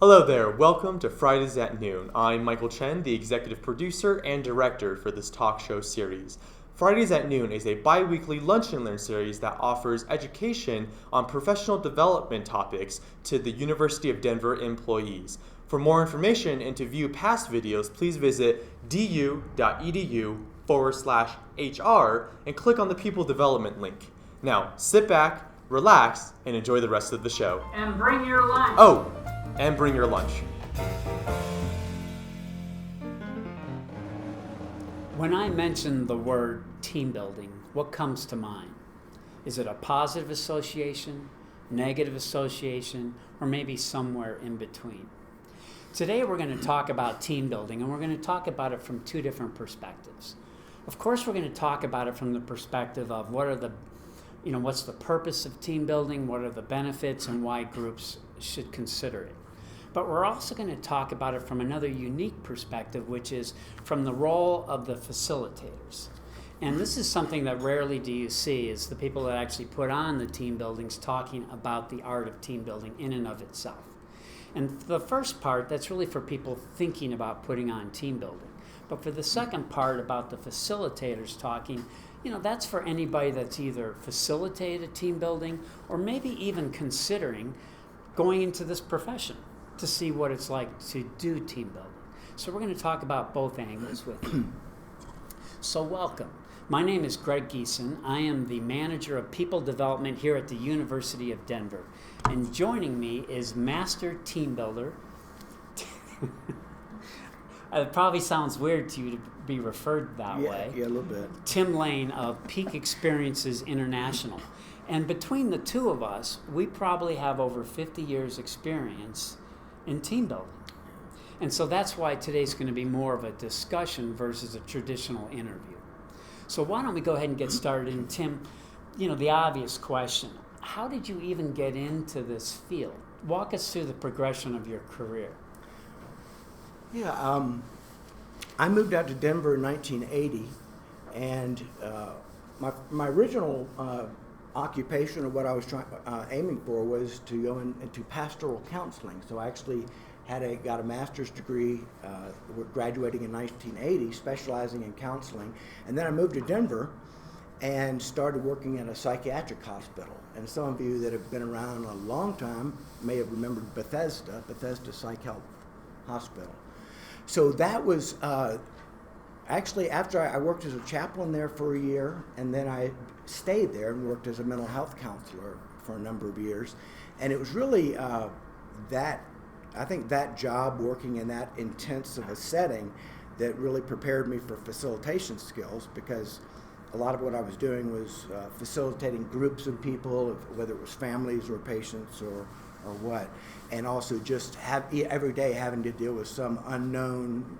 Hello there, welcome to Fridays at Noon. I'm Michael Chen, the executive producer and director for this talk show series. Fridays at Noon is a bi-weekly lunch and learn series that offers education on professional development topics to the University of Denver employees. For more information and to view past videos, please visit du.edu/HR and click on the People Development link. Now, sit back, relax, and enjoy the rest of the show. And bring your lunch. Oh, and bring your lunch. When I mention the word team building, what comes to mind? Is it a positive association, negative association, or maybe somewhere in between? Today we're going to talk about team building, and we're going to talk about it from two different perspectives. Of course, we're going to talk about it from the perspective of what's the purpose of team building, what are the benefits, and why groups should consider it. But we're also going to talk about it from another unique perspective, which is from the role of the facilitators. And this is something that rarely do you see, is the people that actually put on the team buildings talking about the art of team building in and of itself. And the first part, that's really for people thinking about putting on team building. But for the second part about the facilitators talking, that's for anybody that's either facilitated team building or maybe even considering going into this profession to see what it's like to do team building. So we're going to talk about both angles with you. So welcome. My name is Greg Geeson. I am the manager of people development here at the University of Denver. And joining me is master team builder. It probably sounds weird to you to be referred that way. Yeah, a little bit. Tim Lane of Peak Experiences International. And between the two of us, we probably have over 50 years experience in team building. And so that's why today's going to be more of a discussion versus a traditional interview. So why don't we go ahead and get started? And Tim, the obvious question, how did you even get into this field? Walk us through the progression of your career. Yeah, I moved out to Denver in 1980, and my original occupation of what I was aiming for was to go into pastoral counseling. So I actually got a master's degree, graduating in 1980, specializing in counseling. And then I moved to Denver and started working at a psychiatric hospital. And some of you that have been around a long time may have remembered Bethesda Psych Health Hospital. So that was actually after I worked as a chaplain there for a year, and then I stayed there and worked as a mental health counselor for a number of years. And it was really that job, working in that intense of a setting, that really prepared me for facilitation skills, because a lot of what I was doing was facilitating groups of people, whether it was families or patients or what, and also just every day having to deal with some unknown,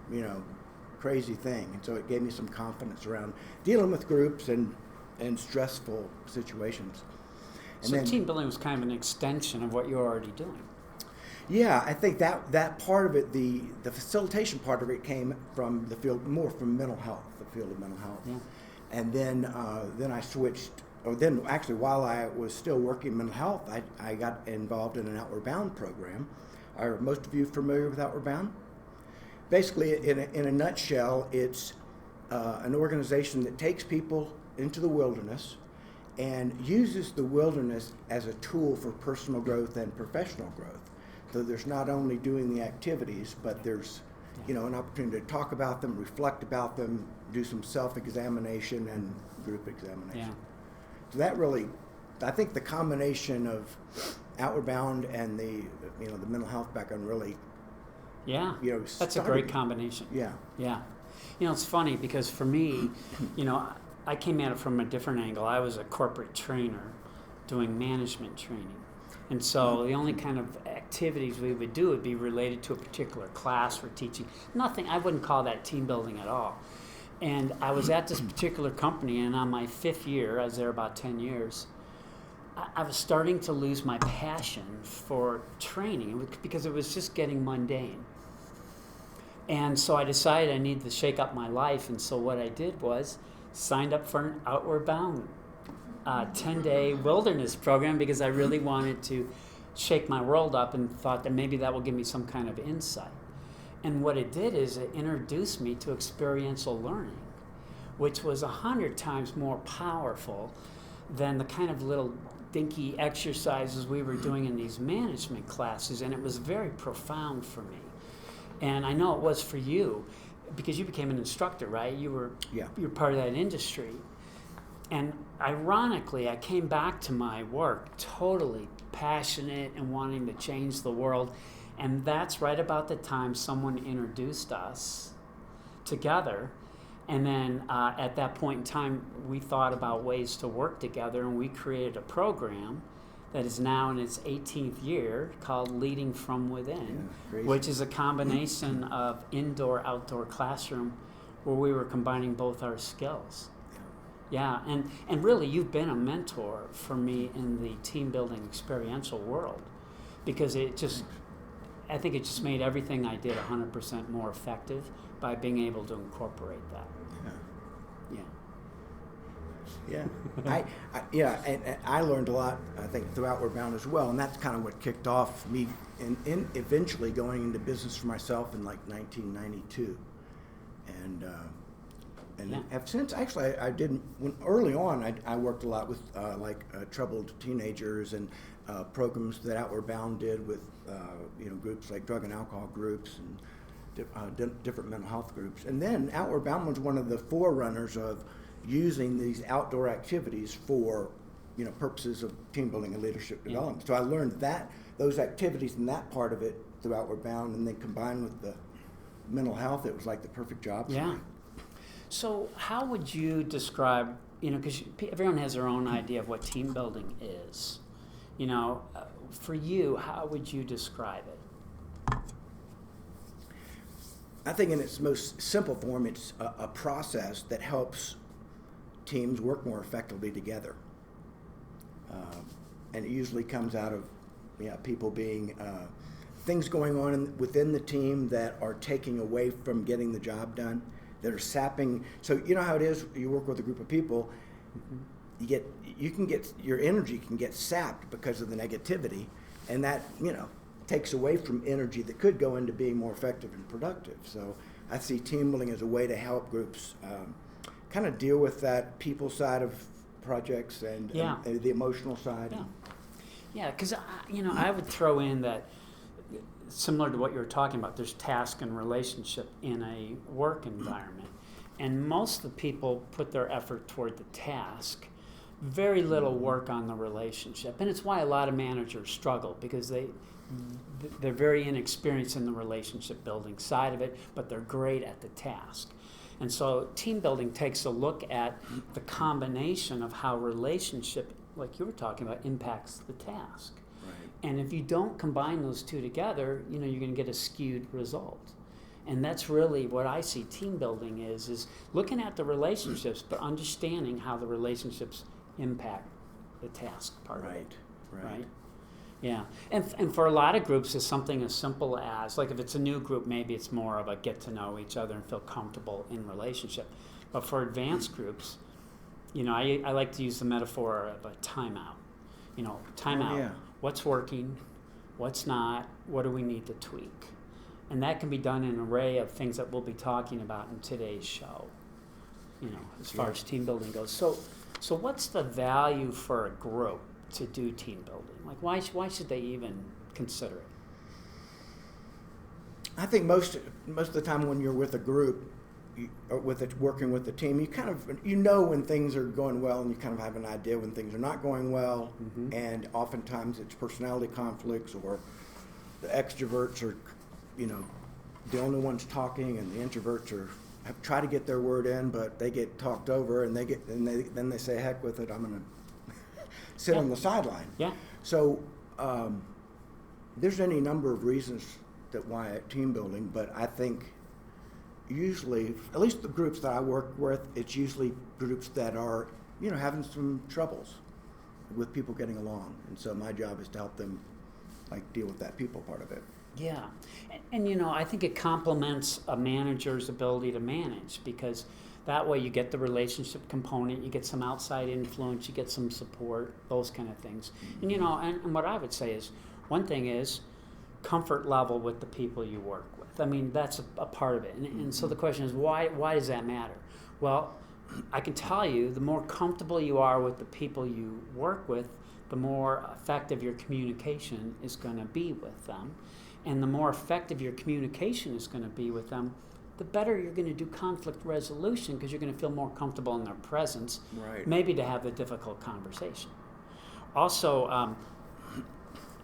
crazy thing. And so it gave me some confidence around dealing with groups and stressful situations. And so then, team building was kind of an extension of what you're already doing. Yeah, I think that part of it, the facilitation part of it, came from the field, more from mental health, the field of mental health. Yeah. And then I switched, actually while I was still working in mental health, I got involved in an Outward Bound program. Are most of you familiar with Outward Bound? Basically, in a nutshell, it's an organization that takes people into the wilderness and uses the wilderness as a tool for personal growth and professional growth. So there's not only doing the activities, but there's an opportunity to talk about them, reflect about them, do some self-examination and group examination. Yeah. So that really, I think the combination of Outward Bound and the mental health background really, that's a great combination. Yeah. Yeah. It's funny because for me, I came at it from a different angle. I was a corporate trainer doing management training. And so the only kind of activities we would do would be related to a particular class we're teaching. Nothing, I wouldn't call that team building at all. And I was at this particular company, and on my 5th year, I was there about 10 years, I was starting to lose my passion for training because it was just getting mundane. And so I decided I needed to shake up my life, and so what I did was signed up for an Outward Bound 10-day wilderness program because I really wanted to shake my world up and thought that maybe that will give me some kind of insight. And what it did is it introduced me to experiential learning, which was 100 times more powerful than the kind of little dinky exercises we were doing in these management classes, and it was very profound for me. And I know it was for you, because you became an instructor, right? You were part of that industry. And ironically, I came back to my work totally passionate and wanting to change the world. And that's right about the time someone introduced us together. And then at that point in time, we thought about ways to work together, and we created a program that is now in its 18th year called Leading from Within, which is a combination of indoor-outdoor classroom where we were combining both our skills. Yeah, and really you've been a mentor for me in the team building experiential world, because I think it just made everything I did 100% more effective by being able to incorporate that. And I learned a lot, I think, through Outward Bound as well, and that's kind of what kicked off me in eventually going into business for myself in like 1992, and have since actually early on I worked a lot with troubled teenagers and programs that Outward Bound did with groups like drug and alcohol groups and different mental health groups, and then Outward Bound was one of the forerunners of using these outdoor activities for purposes of team building and leadership development. So I learned those activities and that part of it through Outward Bound, and then combined with the mental health, it was like the perfect job for me. So how would you describe, because everyone has their own idea of what team building is. For you, how would you describe it? I think in its most simple form, it's a process that helps teams work more effectively together. And it usually comes out of people being, things going on within the team that are taking away from getting the job done, that are sapping. So you know how it is, you work with a group of people, your energy can get sapped because of the negativity, and that, takes away from energy that could go into being more effective and productive. So I see team building as a way to help groups kind of deal with that people side of projects and the emotional side. Yeah, because I would throw in that, similar to what you were talking about, there's task and relationship in a work environment. And most of the people put their effort toward the task, very little work on the relationship. And it's why a lot of managers struggle, because they're very inexperienced in the relationship building side of it, but they're great at the task. And so team building takes a look at the combination of how relationship, like you were talking about, impacts the task. Right. And if you don't combine those two together, you're going to get a skewed result. And that's really what I see team building is looking at the relationships, but understanding how the relationships impact the task part of it. Right. Yeah, and for a lot of groups, it's something as simple as, like if it's a new group, maybe it's more of a get to know each other and feel comfortable in relationship. But for advanced groups, I like to use the metaphor of a timeout. Timeout. What's working? What's not? What do we need to tweak? And that can be done in an array of things that we'll be talking about in today's show, as far as team building goes. So what's the value for a group to do team building? Like, why should they even consider it? I think most of the time when you're with a group, working with the team, you kind of when things are going well, and you kind of have an idea when things are not going well. Mm-hmm. And oftentimes it's personality conflicts, or the extroverts are, the only ones talking, and the introverts try to get their word in, but they get talked over, and then they say, heck with it, I'm going to sit on the sideline. Yeah. So there's any number of reasons that why team building, but I think usually, at least the groups that I work with, it's usually groups that are, having some troubles with people getting along. And so my job is to help them deal with that people part of it. Yeah. And I think it complements a manager's ability to manage, because that way you get the relationship component, you get some outside influence, you get some support, those kind of things. And and what I would say is, One thing is comfort level with the people you work with. I mean, that's a part of it. And so the question is, why does that matter? Well, I can tell you, the more comfortable you are with the people you work with, the more effective your communication is going to be with them. And the more effective your communication is going to be with them, the better you're going to do conflict resolution, because you're going to feel more comfortable in their presence, Right. maybe to have the difficult conversation. Also,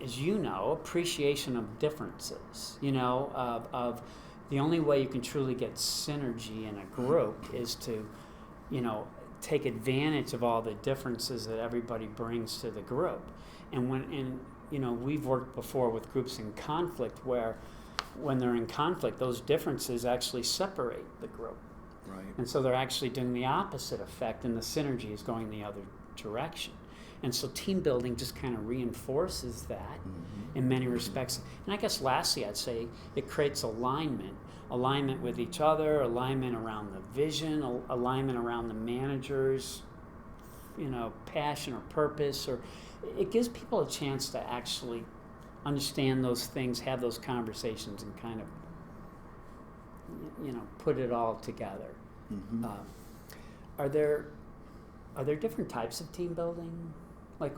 as you know, appreciation of differences, of the only way you can truly get synergy in a group is to, take advantage of all the differences that everybody brings to the group. And we've worked before with groups in conflict where when they're in conflict, those differences actually separate the group. Right. And so they're actually doing the opposite effect, and the synergy is going the other direction. And so team building just kind of reinforces that in many respects. And I guess lastly, I'd say it creates alignment with each other, alignment around the vision, alignment around the manager's, passion or purpose, or it gives people a chance to actually understand those things, have those conversations, and kind of, put it all together. Mm-hmm. Are there different types of team building? Like,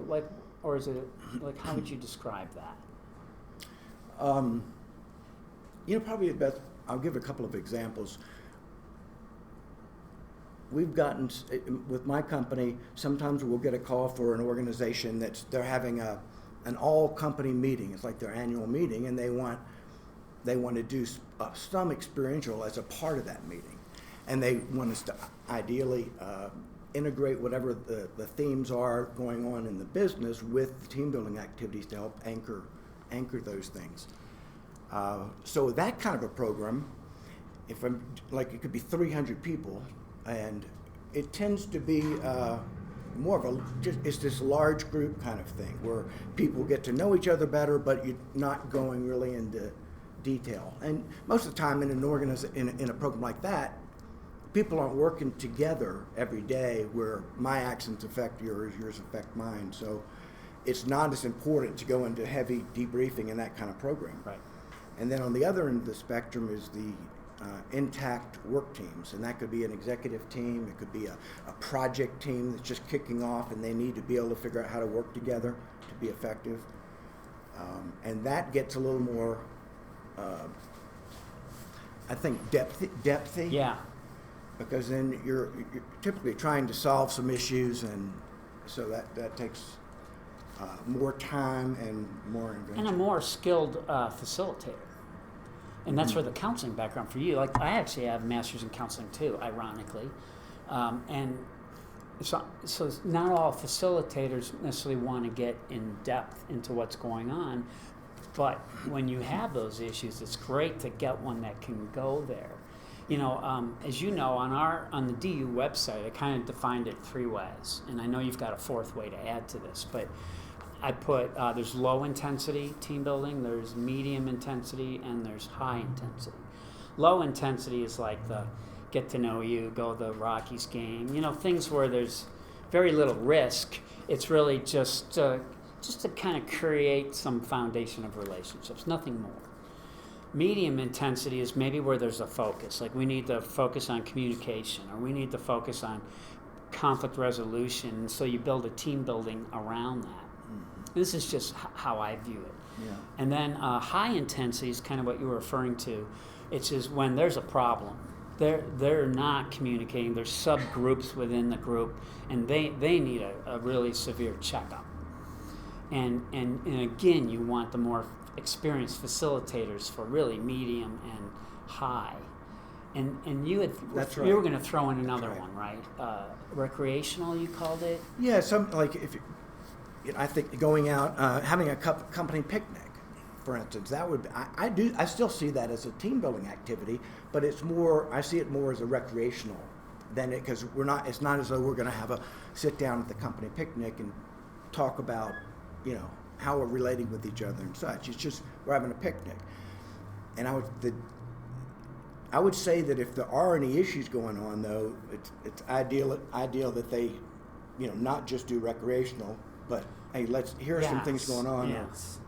or is it like, how would you describe that? Probably the best. I'll give a couple of examples. We've gotten, with my company, sometimes we'll get a call for an organization they're having an all-company meeting. It's like their annual meeting, and they want to do some experiential as a part of that meeting. And they want us to ideally integrate whatever the themes are going on in the business with team building activities to help anchor those things. So that kind of a program, it could be 300 people, and it tends to be more of it's this large group kind of thing where people get to know each other better, but you're not going really into detail. And most of the time in a program like that, people aren't working together every day where my actions affect yours affect mine. So it's not as important to go into heavy debriefing in that kind of program. Right. And then on the other end of the spectrum is the intact work teams, and that could be an executive team, it could be a project team that's just kicking off and they need to be able to figure out how to work together to be effective. And that gets a little more, I think, depthy. Yeah. Because then you're typically trying to solve some issues, and so that takes more time and more invention. And a more skilled facilitator. And that's where the counseling background for you. Like, I actually have a master's in counseling too, ironically. And so not all facilitators necessarily want to get in depth into what's going on, but when you have those issues, it's great to get one that can go there. As you know, on the DU website, I kind of defined it 3 ways, and I know you've got a 4th way to add to this, but I put there's low intensity team building, there's medium intensity, and there's high intensity. Low intensity is like the get to know you, go to the Rockies game, things where there's very little risk. It's really just to kind of create some foundation of relationships, nothing more. Medium intensity is maybe where there's a focus, like we need to focus on communication, or we need to focus on conflict resolution, so you build a team building around that. This is just how I view it. Yeah. And then high intensity is kind of what you were referring to. It's just when there's a problem. They're not communicating. There's subgroups within the group, and they need a really severe checkup. And again, you want the more experienced facilitators for really medium and high. And you had That's right. you were going to throw in another That's one, right? Recreational, you called it? Yeah, I think going out, having a company picnic, for instance, that would I still see that as a team building activity, but I see it more as a recreational than it, because it's not as though we're going to have a sit down at the company picnic and talk about how we're relating with each other and such. It's just we're having a picnic. And I would say that if there are any issues going on, though, it's ideal that they, not just do recreational, but hey, here are some things going on. Yes.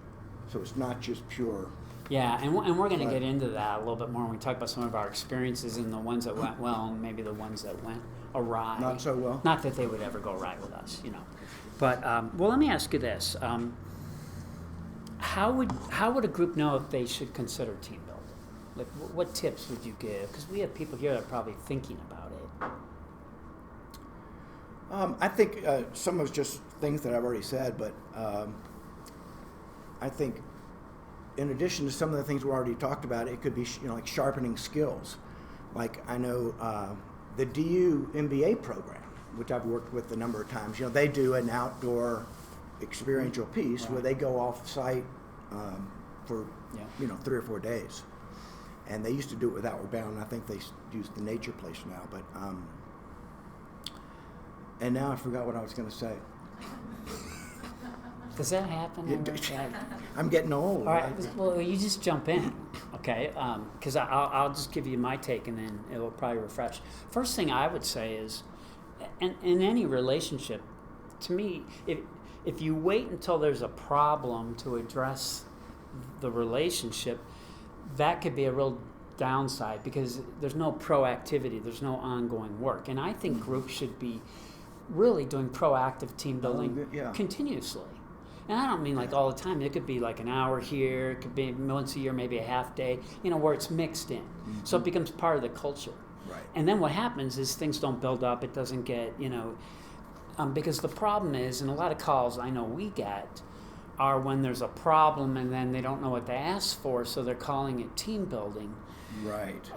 So it's not just pure. Yeah, and we're going to Right. get into that a little bit more when we talk about some of our experiences and the ones that went well and maybe the ones that went awry. Not so well. Not that they would ever go right with us, But, well, let me ask you this. How would a group know if they should consider team building? Like, what tips would you give? Because we have people here that are probably thinking about it. I think some of it's just things that I've already said, but I think in addition to some of the things we already talked about, it could be like sharpening skills. Like I know the DU MBA program, which I've worked with a number of times. They do an outdoor experiential piece where they go off site for 3 or 4 days, and they used to do it with Outward Bound. I think they use the Nature Place now, but and now I forgot what I was going to say. Does that happen? I'm getting old. All right. Well, you just jump in, okay? Because I'll just give you my take, and then it will probably refresh. First thing I would say is, in any relationship, to me, if you wait until there's a problem to address the relationship, that could be a real downside because there's no proactivity, there's no ongoing work, and I think groups should be really doing proactive team building continuously. And I don't mean like all the time. It could be like an hour here. It could be once a year, maybe a half day, where it's mixed in. Mm-hmm. So it becomes part of the culture. Right. And then what happens is things don't build up. It doesn't get, because the problem is, and a lot of calls I know we get are when there's a problem and then they don't know what to ask for, so they're calling it team building. Right.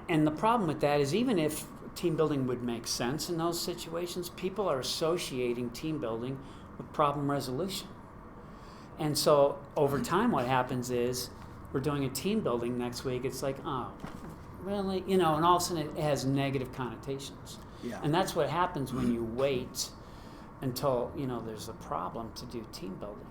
And the problem with that is even if team building would make sense in those situations, people are associating team building with problem resolution. And so over time what happens is we're doing a team building next week. It's like, oh, really? And all of a sudden it has negative connotations. Yeah. And that's what happens when you wait until, there's a problem to do team building.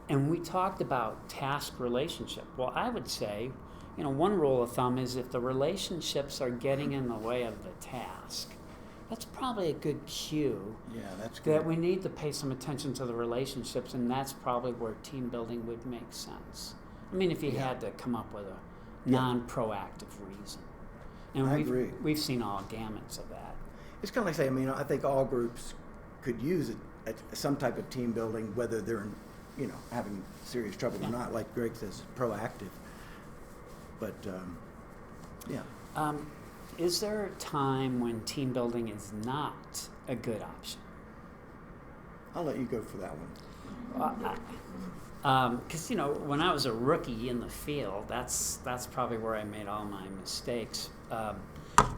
And we talked about task relationship. Well, I would say, one rule of thumb is if the relationships are getting in the way of the task, that's probably a good cue. Yeah, that's good. That we need to pay some attention to the relationships, and that's probably where team building would make sense. I mean, if you had to come up with a non-proactive reason. And I agree. We've seen all gamuts of that. It's kind of like saying, I think all groups could use some type of team building, whether they're, having serious trouble or not. Like Greg says, proactive. But, is there a time when team building is not a good option? I'll let you go for that one. Because when I was a rookie in the field, that's probably where I made all my mistakes.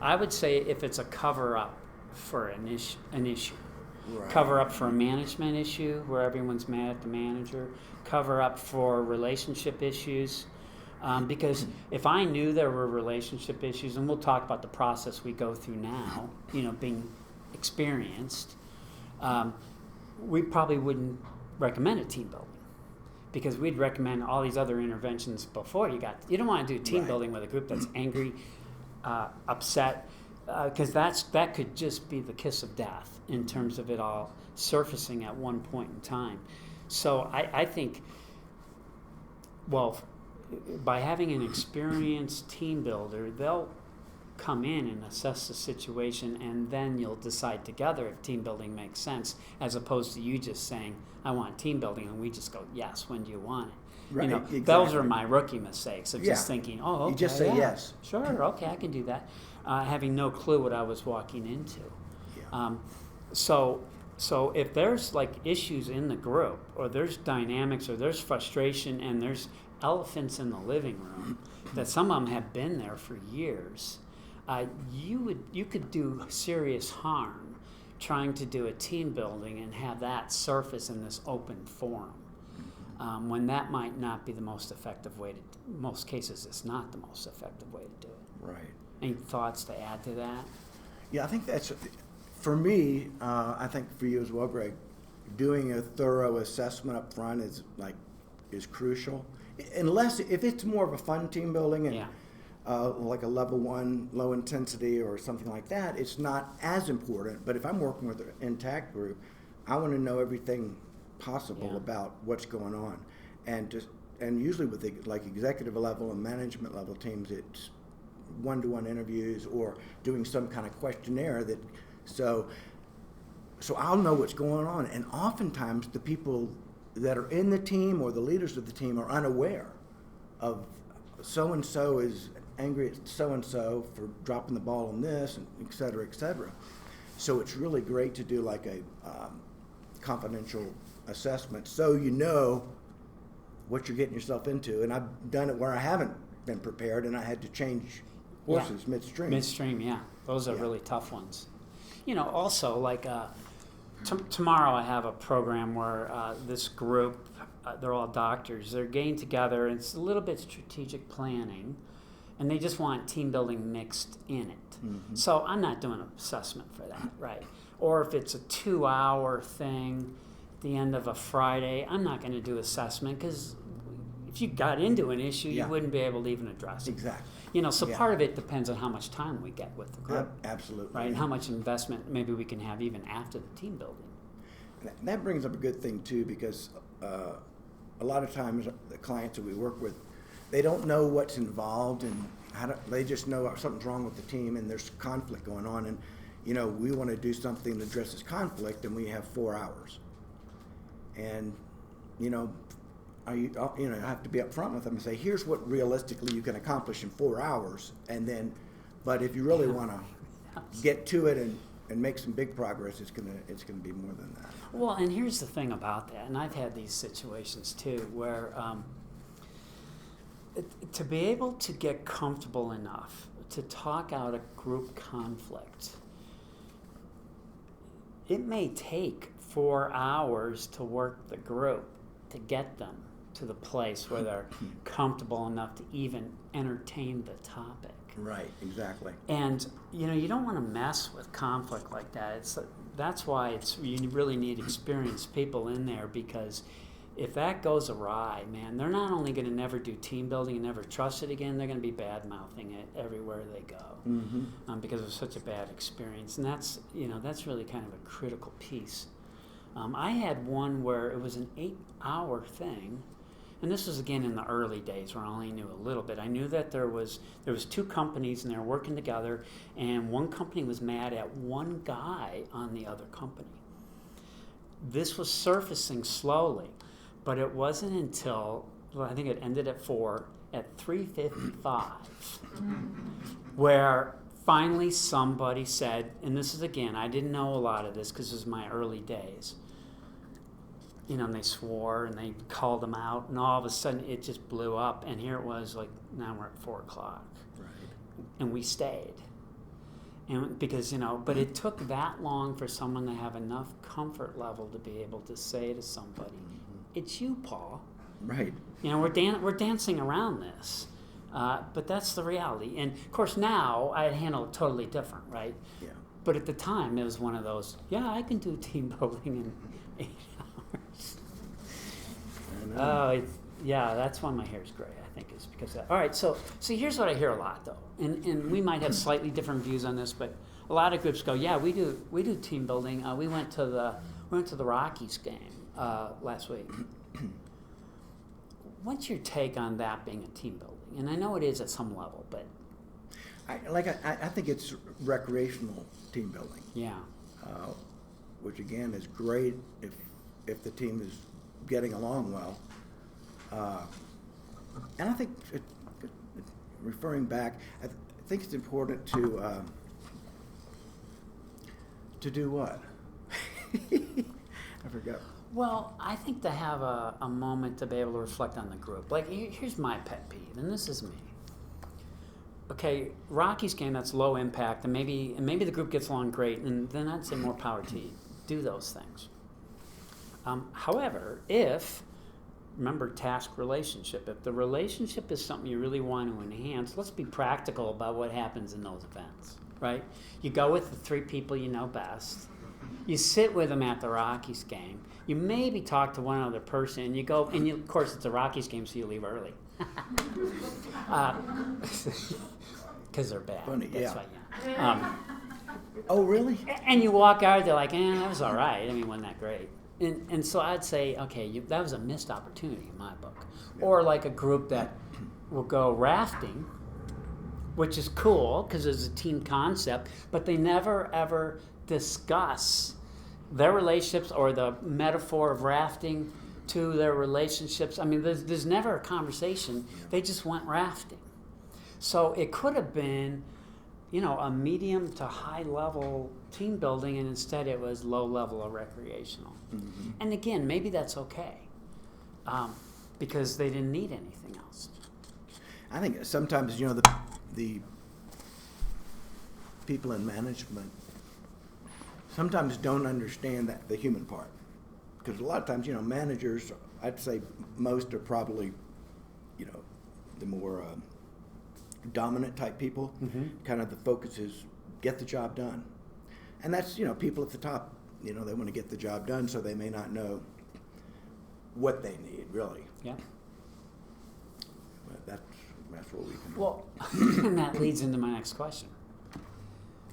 I would say if it's a cover-up for an issue, Right. cover up for a management issue where everyone's mad at the manager, cover up for relationship issues. Because if I knew there were relationship issues, and we'll talk about the process we go through now, being experienced, we probably wouldn't recommend a team building because we'd recommend all these other interventions before you don't want to do team building with a group that's angry, upset, because that could just be the kiss of death in terms of it all surfacing at one point in time. So I think, by having an experienced team builder, they'll come in and assess the situation, and then you'll decide together if team building makes sense, as opposed to you just saying, I want team building, and we just go, yes, when do you want it? Right, Those exactly. are my rookie mistakes of just thinking, oh, okay, you just say yes. Sure, okay, I can do that, having no clue what I was walking into. Yeah. So if there's like issues in the group, or there's dynamics, or there's frustration, and there's elephants in the living room that some of them have been there for years, you could do serious harm trying to do a team building and have that surface in this open forum, when that might not be the most effective way most cases it's not the most effective way to do it. Right. Any thoughts to add to that? Yeah, I think that's, for me, I think for you as well, Greg, doing a thorough assessment up front is crucial. Unless, if it's more of a fun team building and like a level 1 low intensity or something like that, it's not as important. But if I'm working with an intact group, I want to know everything possible about what's going on. and usually with like executive level and management level teams, it's one-to-one interviews or doing some kind of questionnaire so I'll know what's going on, and oftentimes the people that are in the team or the leaders of the team are unaware of so-and-so is angry at so-and-so for dropping the ball on this, and et cetera, et cetera. So it's really great to do like a confidential assessment so you know what you're getting yourself into. And I've done it where I haven't been prepared and I had to change horses midstream. Midstream, yeah. Those are Yeah. really tough ones. Also, like tomorrow I have a program where this group, they're all doctors, they're getting together, and it's a little bit strategic planning, and they just want team building mixed in it. Mm-hmm. So I'm not doing an assessment for that, right? Or if it's a 2-hour thing at the end of a Friday, I'm not going to do assessment because if you got into an issue, you wouldn't be able to even address it. Exactly. So part of it depends on how much time we get with the group. Absolutely. Right, and how much investment maybe we can have even after the team building. And that brings up a good thing too, because a lot of times the clients that we work with, they don't know what's involved, and they just know something's wrong with the team and there's conflict going on, and we want to do something that addresses conflict, and we have 4 hours, and I have to be upfront with them and say, here's what realistically you can accomplish in 4 hours, but if you really want to get to it and make some big progress, it's gonna be more than that. Well, and here's the thing about that, and I've had these situations too, where to be able to get comfortable enough to talk out a group conflict, it may take 4 hours to work the group to get them to the place where they're comfortable enough to even entertain the topic. Right, exactly. And you don't want to mess with conflict like that. That's why you really need experienced people in there, because if that goes awry, man, they're not only going to never do team building and never trust it again, they're going to be bad-mouthing it everywhere they go, because of such a bad experience. And that's really kind of a critical piece. I had one where it was an 8-hour thing, and this was again in the early days where I only knew a little bit. I knew that there was 2 companies and they were working together, and one company was mad at one guy on the other company. This was surfacing slowly, but it wasn't until, I think it ended at 3:55, where finally somebody said, and this is again, I didn't know a lot of this because this was my early days, and they swore and they called them out, and all of a sudden it just blew up, and here it was, like, now we're at 4 o'clock. Right. And we stayed. And because, but it took that long for someone to have enough comfort level to be able to say to somebody, it's you, Paul. Right. We're dancing around this. But that's the reality. And of course now I handle it totally different, right? Yeah. But at the time it was one of those, I can do team building in 8 hours. That's why my hair's gray, I think, is because of that. All right, so here's what I hear a lot though. And we might have slightly different views on this, but a lot of groups go, we do team building. We went to the Rockies game last week. What's your take on that being a team building? And I know it is at some level, but I think it's recreational team building. Yeah. Which again is great if the team is getting along well. And I think referring back, I think it's important to do what? I forgot. Well, I think to have a moment to be able to reflect on the group. Like, here's my pet peeve, and this is me. Okay, Rockies game, that's low impact, and maybe the group gets along great, and then I'd say more power to you. Do those things. However, remember task relationship, if the relationship is something you really want to enhance, let's be practical about what happens in those events, right? You go with the 3 people you know best. You sit with them at the Rockies game. You maybe talk to one other person, and you go, and of course it's a Rockies game, so you leave early. Because they're bad. Funny, That's yeah. why, Oh, really? And you walk out, they're like, that was all right. I mean, wasn't that great? And so I'd say, okay, that was a missed opportunity in my book. Or like a group that will go rafting, which is cool because it's a team concept, but they never ever discuss their relationships or the metaphor of rafting to their relationships. I mean, there's never a conversation. They just went rafting. So it could have been, a medium to high level team building, and instead it was low level of recreational. Mm-hmm. And again, maybe that's okay, because they didn't need anything else. I think sometimes, the people in management sometimes don't understand that the human part. Because a lot of times, managers, I'd say most are probably, the more dominant type people. Mm-hmm. Kind of the focus is get the job done. And that's, people at the top, they want to get the job done, so they may not know what they need, really. Yeah. But that's what we can do. Well, and that leads into my next question.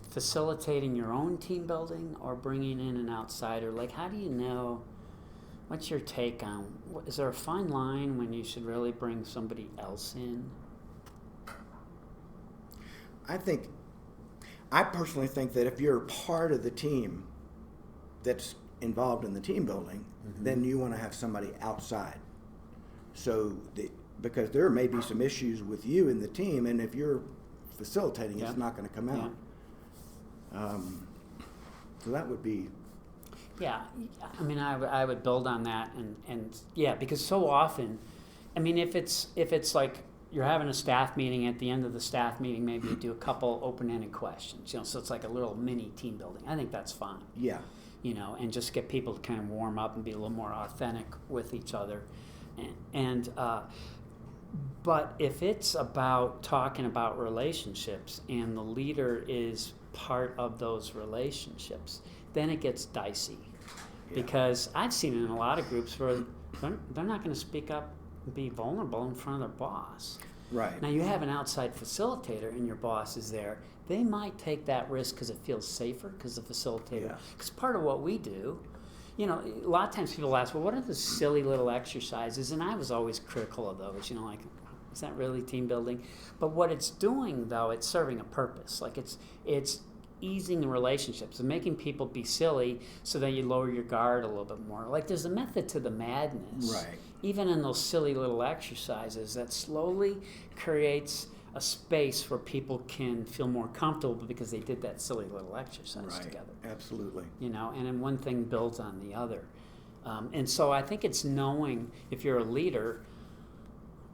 Facilitating your own team building or bringing in an outsider, like how do you know, what's your take on, is there a fine line when you should really bring somebody else in? I personally think that if you're part of the team that's involved in the team building, Mm-hmm. then you want to have somebody outside. Because there may be some issues with you in the team, and if you're facilitating, Yeah. it's not going to come out. Yeah. So that would be. Yeah, I mean, I would build on that, and yeah, because so often, I mean, if it's like you're having a staff meeting, at the end of the staff meeting, maybe you do a couple open-ended questions, so it's like a little mini team building. I think that's fine. Yeah. And just get people to kind of warm up and be a little more authentic with each other, but if it's about talking about relationships and the leader is part of those relationships, then it gets dicey. Yeah. Because I've seen it in a lot of groups where they're not going to speak up and be vulnerable in front of their boss. Right. Now you have an outside facilitator and your boss is there. They might take that risk because it feels safer because the facilitator. Yeah. Because part of what we do, a lot of times people ask, well, what are the silly little exercises? And I was always critical of those, like, is that really team building? But what it's doing, though, it's serving a purpose. Like it's easing the relationships and making people be silly so that you lower your guard a little bit more. Like there's a method to the madness. Right. Even in those silly little exercises that slowly creates a space where people can feel more comfortable because they did that silly little exercise together. Absolutely. And then one thing builds on the other. And so I think it's knowing if you're a leader,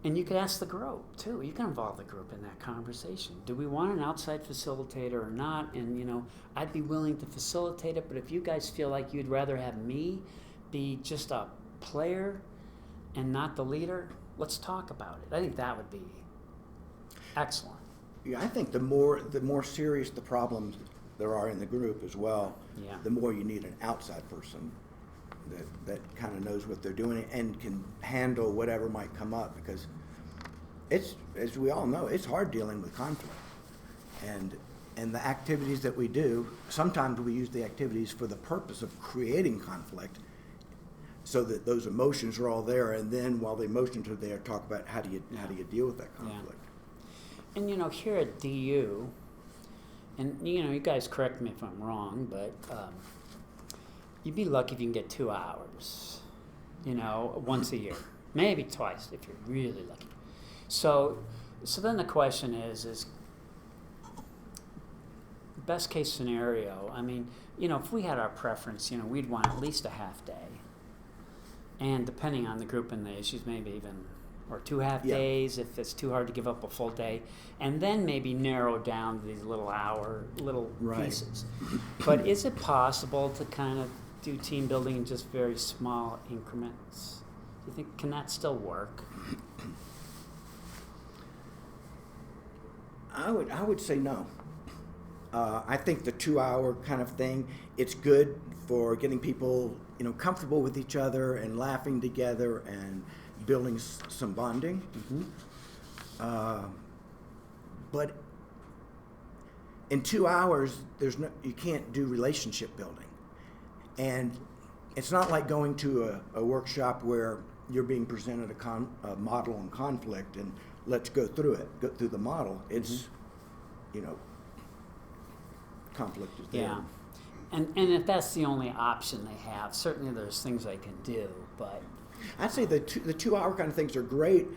and you could ask the group too. You can involve the group in that conversation. Do we want an outside facilitator or not? And I'd be willing to facilitate it, but if you guys feel like you'd rather have me be just a player and not the leader, let's talk about it. I think that would be excellent. Yeah, I think the more serious the problems there are in the group as well, Yeah. the more you need an outside person that kind of knows what they're doing and can handle whatever might come up, because it's, as we all know, it's hard dealing with conflict. And the activities that we do, sometimes we use the activities for the purpose of creating conflict so that those emotions are all there, and then while the emotions are there, talk about how do you deal with that conflict. And here at DU, and you guys correct me if I'm wrong, but you'd be lucky if you can get 2 hours, once a year, maybe twice if you're really lucky. So then the question is best case scenario. I mean, if we had our preference, we'd want at least a half day, and depending on the group and the issues, maybe even or 2 half days if it's too hard to give up a full day, and then maybe narrow down to these little pieces. But is it possible to kind of do team building in just very small increments? Do you think, can that still work? I would say no. I think the 2 hour kind of thing, it's good for getting people, comfortable with each other and laughing together and building some bonding. Mm-hmm. But in 2 hours, you can't do relationship building. And it's not like going to a workshop where you're being presented a model on conflict and let's go through it, go through the model. It's, conflict is there. Yeah. And if that's the only option they have, certainly there's things they can do, but... I'd say the 2 hour kind of things are great.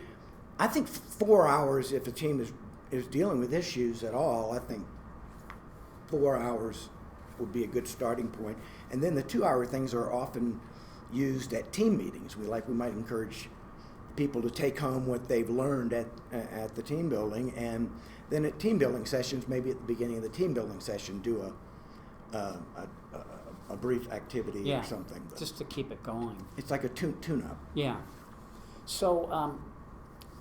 I think 4 hours, if a team is dealing with issues at all, I think 4 hours would be a good starting point. And then the 2 hour things are often used at team meetings. We might encourage people to take home what they've learned at the team building, and then at team building sessions, maybe at the beginning of the team building session, do a brief activity or something. But just to keep it going. it's like a tune-up. Yeah. So, all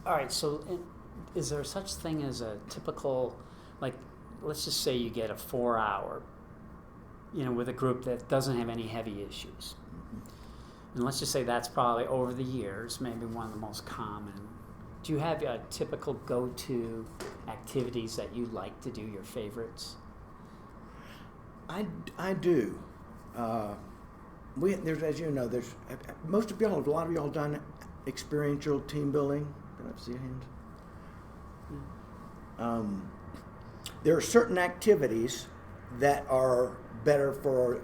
right, so is there such thing as a typical, like, let's just say you get a 4 hour, with a group that doesn't have any heavy issues. And let's just say that's probably over the years, maybe one of the most common. Do you have a typical go-to activities that you like to do, your favorites? I do. There's, as you know, there's most of y'all, a lot of y'all done experiential team building. Can I see your hands? There are certain activities that are better for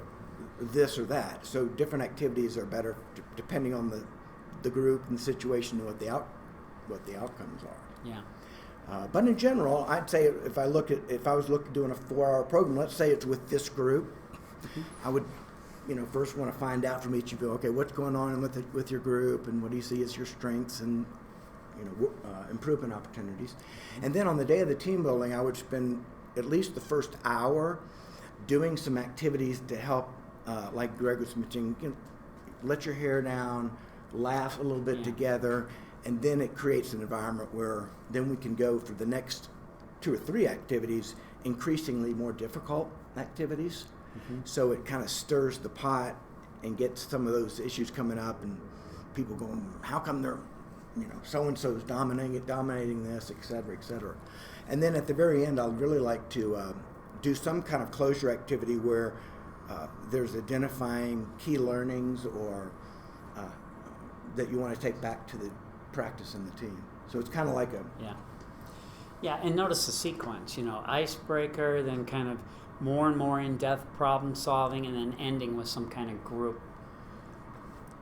this or that. So different activities are better depending on the group and the situation and what the outcomes are. Yeah. But in general, I'd say if I was doing a 4 hour program, let's say it's with this group, I would, first want to find out from each of you, okay, what's going on with your group, and what do you see as your strengths and improvement opportunities. And then on the day of the team building, I would spend at least the first hour doing some activities to help, like Greg was mentioning, let your hair down, laugh a little bit together, and then it creates an environment where then we can go for the next 2 or 3 activities, increasingly more difficult activities. So it kind of stirs the pot and gets some of those issues coming up and people going, how come they're, so-and-so's dominating this, et cetera, et cetera. And then at the very end, I'd really like to do some kind of closure activity where there's identifying key learnings or that you want to take back to the practice in the team. So it's kind of like a... Yeah, and notice the sequence, icebreaker, then kind of more and more in-depth problem solving, and then ending with some kind of group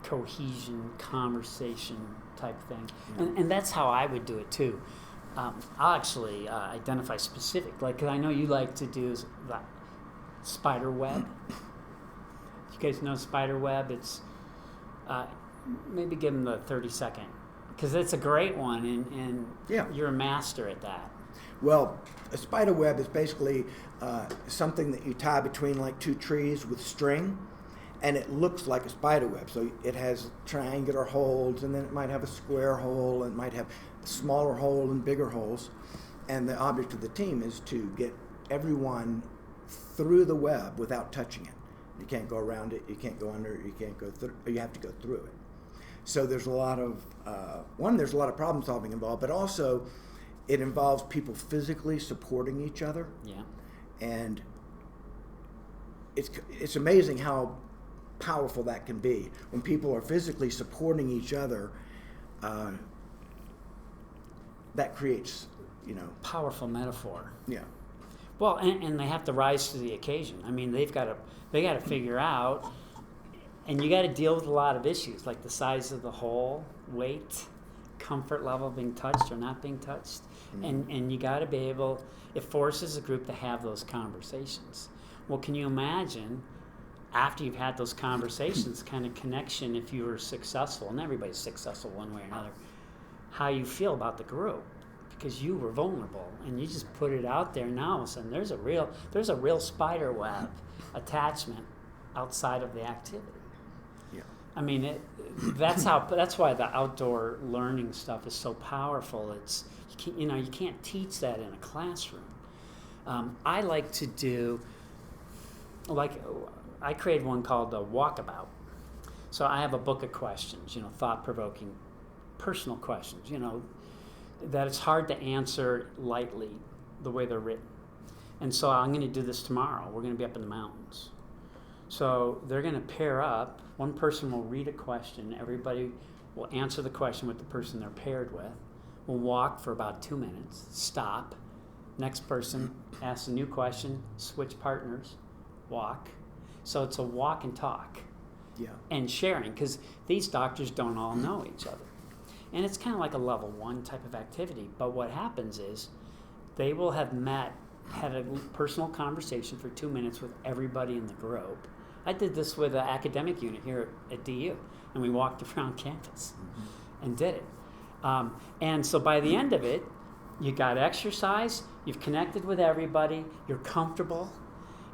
cohesion, conversation type thing. Yeah. And that's how I would do it too. I'll actually identify specific, because I know you like to do the spider web. You guys know spider web? It's maybe give them the 30-second, because it's a great one, and you're a master at that. Well, a spider web is basically something that you tie between like 2 trees with string, and it looks like a spider web. So it has triangular holes, and then it might have a square hole, and it might have a smaller hole and bigger holes. And the object of the team is to get everyone through the web without touching it. You can't go around it, you can't go under it, you can't go through, you have to go through it. So there's a lot of, there's a lot of problem solving involved, but also it involves people physically supporting each other. Yeah. And it's amazing how powerful that can be. When people are physically supporting each other, that creates, Powerful metaphor. Yeah. Well, and they have to rise to the occasion. I mean, they got to figure out, and you got to deal with a lot of issues, like the size of the hole, weight, comfort level being touched or not being touched. And you got to be able, it forces a group to have those conversations. Well, can you imagine, after you've had those conversations, kind of connection, if you were successful, and everybody's successful one way or another, how you feel about the group? Because you were vulnerable, and you just put it out there. Now, all of a sudden, there's a real spider web attachment outside of the activity. Yeah. I mean, that's why the outdoor learning stuff is so powerful. You can't teach that in a classroom. I like to do, I created one called the Walkabout. So I have a book of questions, thought-provoking, personal questions, that it's hard to answer lightly the way they're written. And so I'm going to do this tomorrow. We're going to be up in the mountains. So they're going to pair up. One person will read a question. Everybody will answer the question with the person they're paired with. We'll walk for about 2 minutes, stop. Next person asks a new question, switch partners, walk. So it's a walk and talk. Yeah. And sharing, because these doctors don't all know each other. And it's kind of like a level 1 type of activity. But what happens is they will have had a personal conversation for 2 minutes with everybody in the group. I did this with an academic unit here at DU, and we walked around campus and did it. And so by the end of it, you got exercise, you've connected with everybody, you're comfortable,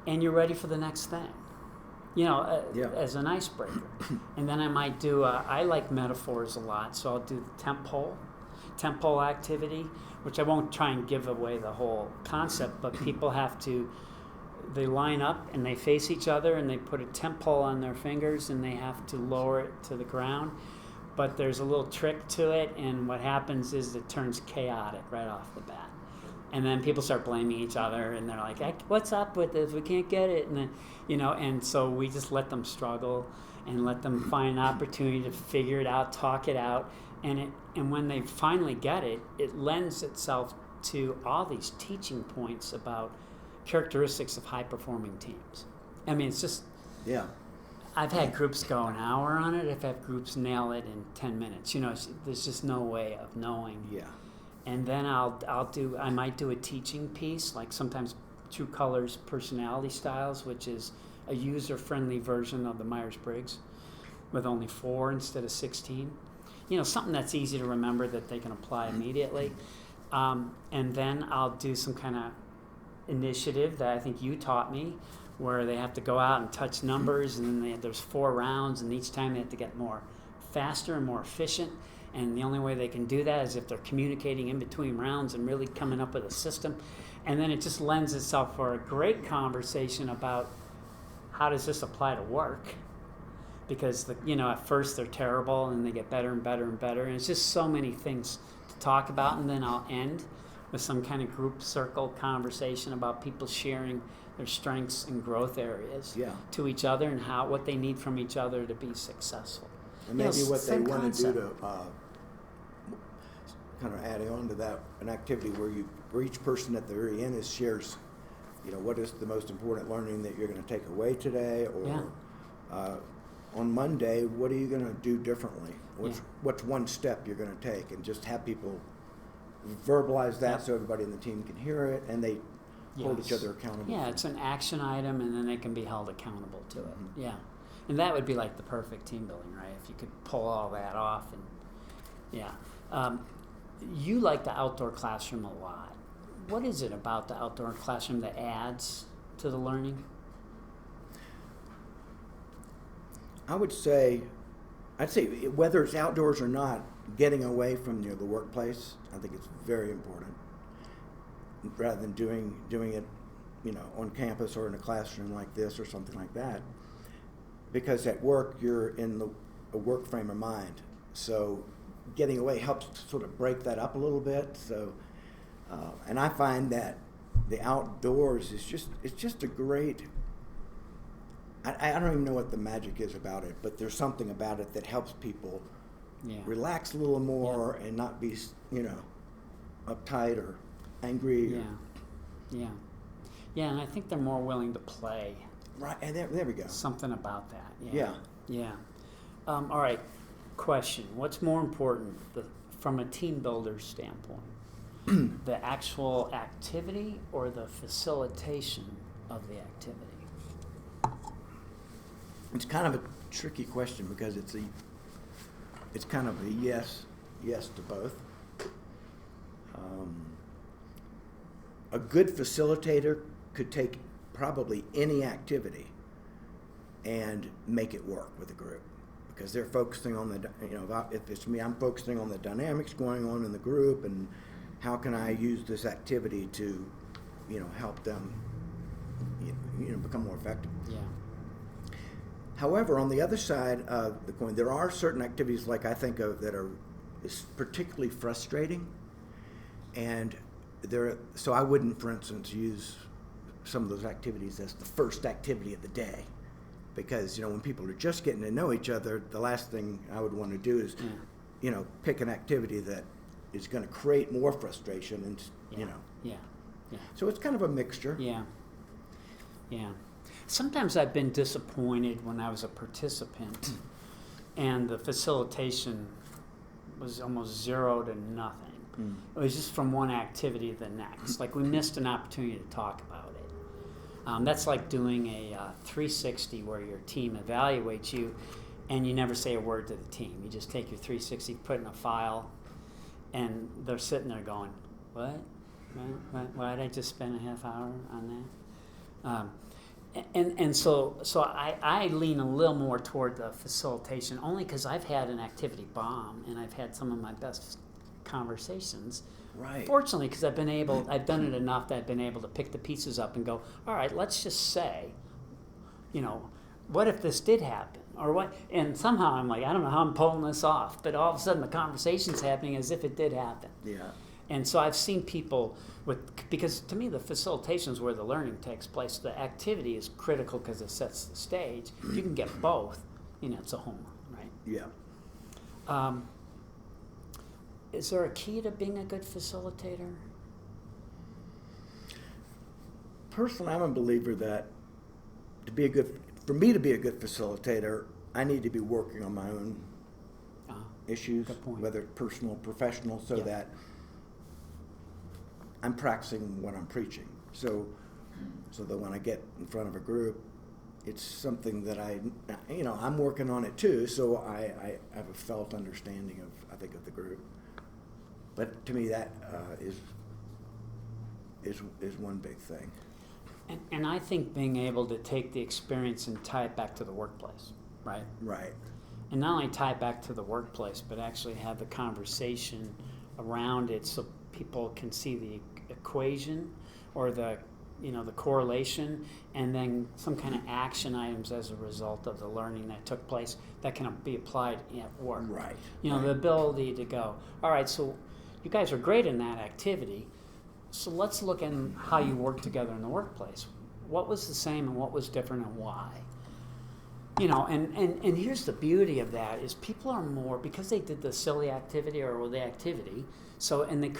and you're ready for the next thing. As an icebreaker. And then I might do, I like metaphors a lot, so I'll do the temp pole activity, which I won't try and give away the whole concept, but people they line up and they face each other and they put a temp pole on their fingers and they have to lower it to the ground. But there's a little trick to it, and what happens is it turns chaotic right off the bat. And then people start blaming each other, and they're like, "What's up with this? We can't get it." And then, and so we just let them struggle and let them find an opportunity to figure it out, talk it out, and when they finally get it, it lends itself to all these teaching points about characteristics of high-performing teams. I mean, it's just I've had groups go an hour on it. I've had groups nail it in 10 minutes. There's just no way of knowing. Yeah. And then I might do a teaching piece, like sometimes True Colors Personality Styles, which is a user-friendly version of the Myers-Briggs with only 4 instead of 16. Something that's easy to remember that they can apply immediately. And then I'll do some kind of initiative that I think you taught me, where they have to go out and touch numbers, and then there's 4 rounds, and each time they have to get faster and more efficient. And the only way they can do that is if they're communicating in between rounds and really coming up with a system. And then it just lends itself for a great conversation about how does this apply to work? Because at first they're terrible and they get better and better and better. And it's just so many things to talk about. And then I'll end with some kind of group circle conversation about people sharing their strengths and growth areas to each other and what they need from each other to be successful. And maybe what they want to do to kind of adding on to that, an activity where each person at the very end shares, what is the most important learning that you're going to take away today, or on Monday, what are you going to do differently? What's one step you're going to take, and just have people verbalize that so everybody in the team can hear it, and they hold each other accountable. Yeah, it's an action item, and then they can be held accountable to it. Yeah. And that would be like the perfect team building, right? If you could pull all that off. And you like the outdoor classroom a lot. What is it about the outdoor classroom that adds to the learning? I'd say whether it's outdoors or not, getting away from the workplace, I think it's very important. Rather than doing it, on campus or in a classroom like this or something like that. Because at work, you're in a work frame of mind. So getting away helps to sort of break that up a little bit. So, and I find that the outdoors is just a great, I don't even know what the magic is about it, but there's something about it that helps people relax a little more and not be, uptight or angry. Yeah, and I think they're more willing to play. Right, and there we go. Something about that. Yeah. All right, question. What's more important from a team builder standpoint? The actual activity or the facilitation of the activity? It's kind of a tricky question because it's kind of a yes to both. A good facilitator could take probably any activity and make it work with a group, because they're focusing on if it's me, I'm focusing on the dynamics going on in the group and how can I use this activity to, help them, become more effective. Yeah. However, on the other side of the coin, there are certain activities like I think of that is particularly frustrating, and so I wouldn't, for instance, use some of those activities as the first activity of the day. because when people are just getting to know each other, the last thing I would want to do is, pick an activity that is going to create more frustration, and Yeah. So it's kind of a mixture. Yeah. Sometimes I've been disappointed when I was a participant and the facilitation was almost zero to nothing. It was just from one activity to the next. Like we missed an opportunity to talk about it. That's like doing a 360 where your team evaluates you and you never say a word to the team. You just take your 360, put it in a file, and they're sitting there going, what? Why did I just spend a half hour on that? And so I lean a little more toward the facilitation, only because I've had an activity bomb and I've had some of my best conversations. Right. Fortunately, because I've done it enough that I've been able to pick the pieces up and go, all right, let's just say, what if this did happen? Or what? And somehow I'm like, I don't know how I'm pulling this off, but all of a sudden the conversation's happening as if it did happen. Yeah. And so I've seen people because to me the facilitation is where the learning takes place. The activity is critical because it sets the stage. If you can get both, it's a home run, right? Yeah. Is there a key to being a good facilitator? Personally, I'm a believer that for me to be a good facilitator, I need to be working on my own issues, good point. whether personal, professional, so that I'm practicing what I'm preaching. So that when I get in front of a group, it's something that I'm working on it too. So I have a felt understanding of the group. But to me, that is one big thing. And I think being able to take the experience and tie it back to the workplace, right? Right. And not only tie it back to the workplace, but actually have the conversation around it so people can see the equation or the correlation, and then some kind of action items as a result of the learning that took place that can be applied at work. Right. The ability to go, all right, so you guys are great in that activity, so let's look at how you work together in the workplace. What was the same and what was different and why? And here's the beauty of that is people are more, because they did the silly activity or the activity, and they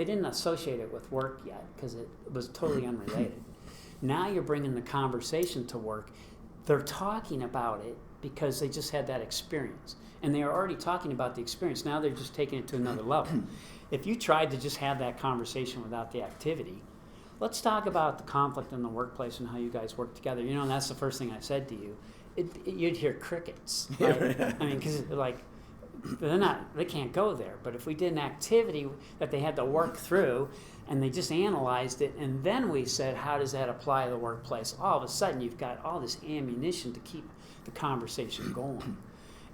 didn't associate it with work yet because it was totally unrelated. Now you're bringing the conversation to work. They're talking about it because they just had that experience. And they are already talking about the experience. Now they're just taking it to another level. If you tried to just have that conversation without the activity, let's talk about the conflict in the workplace and how you guys work together. And that's the first thing I said to you. You'd hear crickets, right? I mean, because they can't go there. But if we did an activity that they had to work through and they just analyzed it, and then we said, how does that apply to the workplace? All of a sudden, you've got all this ammunition to keep the conversation going.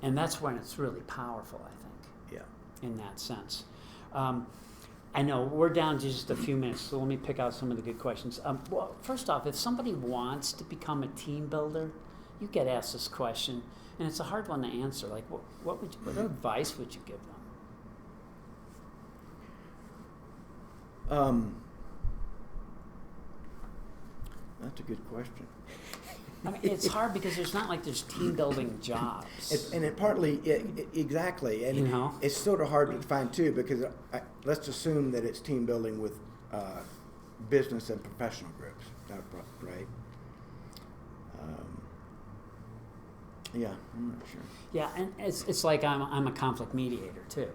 And that's when it's really powerful, I think, in that sense. I know we're down to just a few minutes, so let me pick out some of the good questions. Well, first off, if somebody wants to become a team builder, you get asked this question, and it's a hard one to answer. Like, what advice would you give them? That's a good question. I mean, it's hard because there's team building jobs. Exactly, and it's sort of hard to define too, because let's assume that it's team building with business and professional groups, right? Yeah, I'm not sure. Yeah, and it's like I'm a conflict mediator too.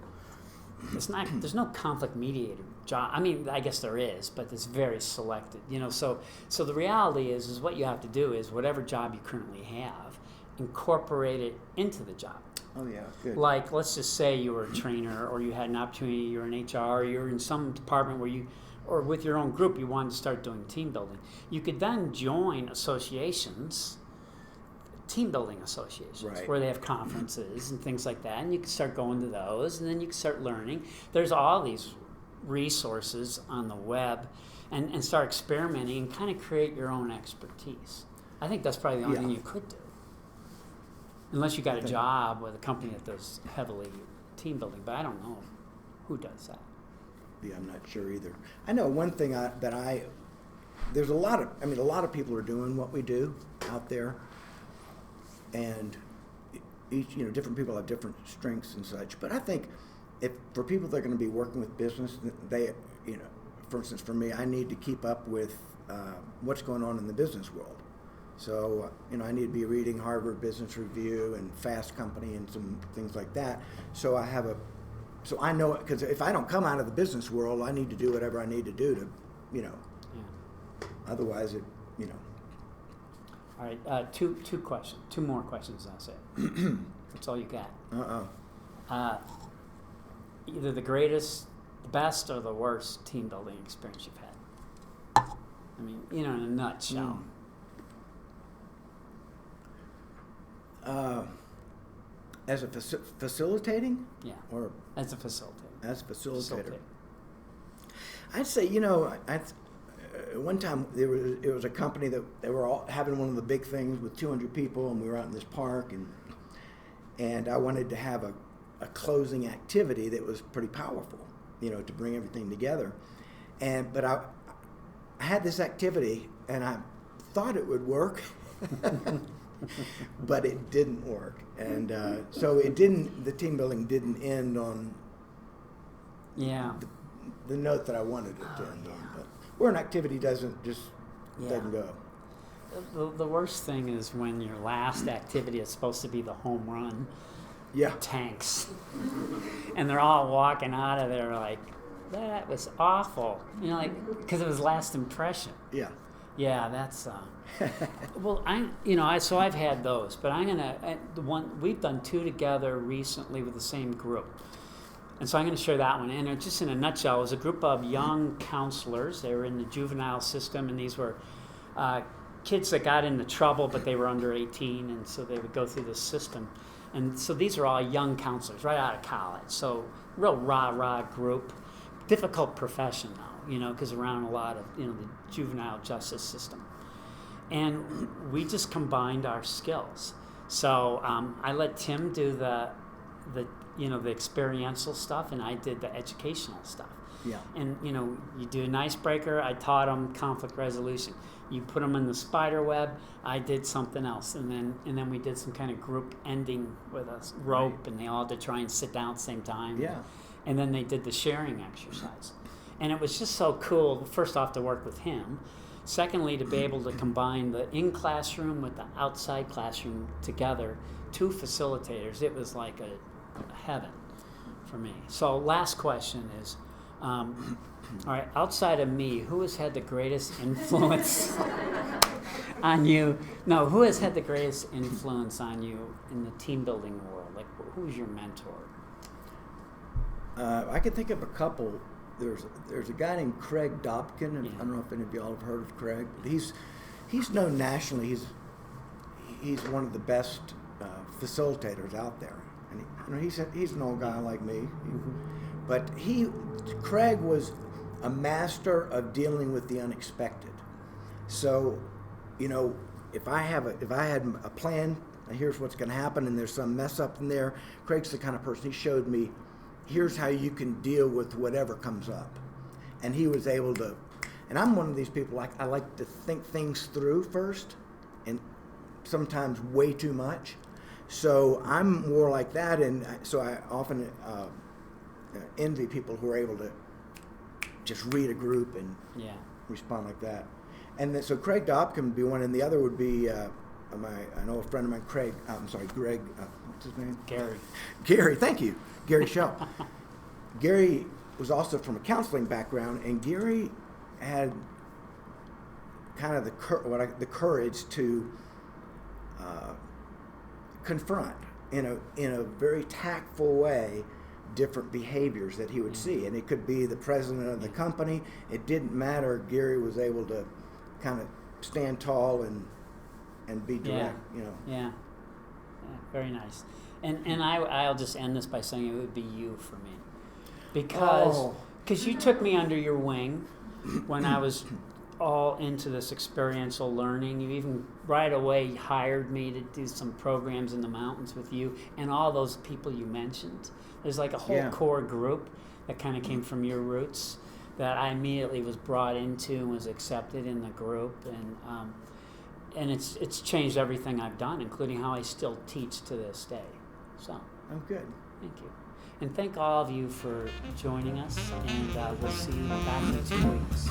There's no conflict mediator job. I mean, I guess there is, but it's very selected. So the reality is what you have to do is whatever job you currently have, incorporate it into the job. Oh yeah, good. Like, let's just say you were a trainer, or you had an opportunity, you're in HR, or you're in some department where or with your own group, you wanted to start doing team building. You could then join associations, team building associations, right, where they have conferences and things like that, and you can start going to those, and then you can start learning. There's all these resources on the web, and start experimenting and kind of create your own expertise. I think that's probably the only thing you could do, unless you got a job with a company that does heavily team building, but I don't know who does that. Yeah, I'm not sure either. I know one thing there's a lot of people are doing what we do out there. and each, different people have different strengths and such. But I think if for people that are going to be working with business, they, for instance, for me, I need to keep up with what's going on in the business world. So, I need to be reading Harvard Business Review and Fast Company and some things like that. So so I know, because if I don't come out of the business world, I need to do whatever I need to do to, otherwise it, All right, two more questions, that's it. That's all you got. Either the best or the worst team building experience you've had. I mean, in a nutshell. As a facilitating? Yeah. Or as a facilitator. As a facilitator. I'd say, one time it was a company that they were all having one of the big things with 200 people, and we were out in this park, and I wanted to have a closing activity that was pretty powerful, to bring everything together. But I had this activity, and I thought it would work. But it didn't work, and so it didn't. The team building didn't end on the note that I wanted it to end on. But where an activity doesn't go. The worst thing is when your last activity is supposed to be the home run. Yeah. Tanks, and they're all walking out of there like, that was awful. Because it was last impression. Yeah. Yeah, that's. Well, so I've had those, but we've done two together recently with the same group, and so I'm going to share that one. And just in a nutshell, it was a group of young counselors. They were in the juvenile system, and these were kids that got into trouble, but they were under 18, and so they would go through the system. And so these are all young counselors right out of college. So real rah-rah group, difficult profession though, because around a lot of the juvenile justice system. And we just combined our skills. So I let Tim do the experiential stuff, and I did the educational stuff. Yeah. And you do an icebreaker. I taught them conflict resolution. You put them in the spider web. I did something else, and then we did some kind of group ending with a rope, right. And they all had to try and sit down at the same time. Yeah. And then they did the sharing exercise, and it was just so cool. First off, to work with him. Secondly, to be able to combine the in-classroom with the outside classroom together, two facilitators, it was like a heaven for me. So last question is, all right, outside of me, who has had the greatest influence on you? No, who has had the greatest influence on you in the team building world? Like, who's your mentor? I can think of a couple. There's a guy named Craig Dobkin, and I don't know if any of y'all have heard of Craig. But he's known nationally. He's one of the best facilitators out there, and he's an old guy like me. But Craig was a master of dealing with the unexpected. So, if I had a plan, here's what's going to happen, and there's some mess up in there. Craig's the kind of person. He showed me, here's how you can deal with whatever comes up. And he was able to, and I'm one of these people, I like to think things through first, and sometimes way too much. So I'm more like that, and so I often envy people who are able to just read a group and respond like that. And then, so Craig Dobkin would be one, and the other would be, I know a friend of mine, Greg, what's his name? Gary, thank you. Gary Shell. Gary was also from a counseling background, and Gary had kind of the courage to confront in a very tactful way different behaviors that he would see, and it could be the president of the company. It didn't matter. Gary was able to kind of stand tall and be direct. Yeah, very nice. And I'll just end this by saying it would be you for me, because you took me under your wing when I was all into this experiential learning. You even right away hired me to do some programs in the mountains with you and all those people you mentioned. There's like a whole core group that kind of came from your roots that I immediately was brought into and was accepted in the group. and it's changed everything I've done, including how I still teach to this day. So, I'm good. thank you. And thank all of you for joining us, and we'll see you back in 2 weeks.